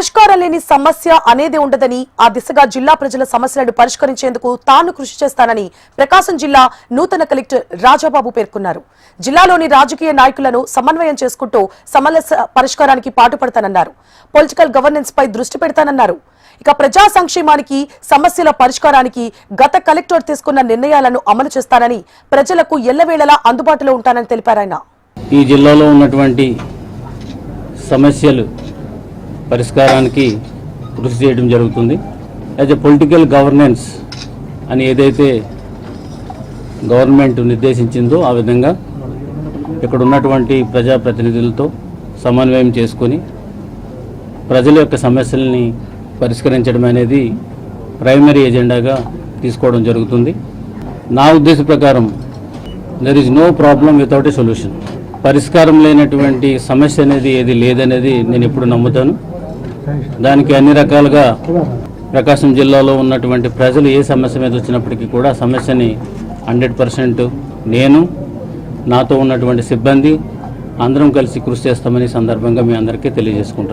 పరిష్కారం లేని సమస్య అనేది ఉండదని, ఆ దిశగా జిల్లా ప్రజల సమస్యలను పరిష్కరించేందుకు తాను కృషి చేస్తానని ప్రకాశం జిల్లా నూతన కలెక్టర్ రాజాబాబు పేర్కొన్నారు. జిల్లాలోని రాజకీయ నాయకులను సమన్వయం చేసుకుంటూ సమస్య పరిష్కారానికి పాటుపడతానన్నారు. పొలిటికల్ గవర్నెన్స్ పై దృష్టి పెడతానన్నారు. ఇక ప్రజా సంక్షేమానికి, సమస్యల పరిష్కారానికి గత కలెక్టర్ తీసుకున్న నిర్ణయాలను అమలు చేస్తానని, ప్రజలకు ఎల్లవేళలా అందుబాటులో ఉంటానని తెలిపారాయన. ఈ జిల్లాలో ఉన్నటువంటి సమస్యలు పరిష్కారానికి కృషి చేయడం జరుగుతుంది. యాజ్ ఎ పొలిటికల్ గవర్నెన్స్ అని ఏదైతే గవర్నమెంట్ నిర్దేశించిందో ఆ విధంగా ఇక్కడ ఉన్నటువంటి ప్రజాప్రతినిధులతో సమన్వయం చేసుకొని ప్రజల యొక్క సమస్యల్ని పరిష్కరించడం అనేది ప్రైమరీ ఎజెండాగా తీసుకోవడం జరుగుతుంది. నా ఉద్దేశ ప్రకారం there is no problem without a solution. పరిష్కారం లేనటువంటి సమస్య అనేది ఏది లేదనేది నేను ఎప్పుడు నమ్ముతాను. దానికి అన్ని రకాలుగా ప్రకాశం జిల్లాలో ఉన్నటువంటి ప్రజలు ఏ సమస్య మీద వచ్చినప్పటికీ కూడా సమస్యని 100% నేను, నాతో ఉన్నటువంటి సిబ్బంది అందరం కలిసి కృషి చేస్తామని సందర్భంగా మీ అందరికీ తెలియజేసుకుంటాను.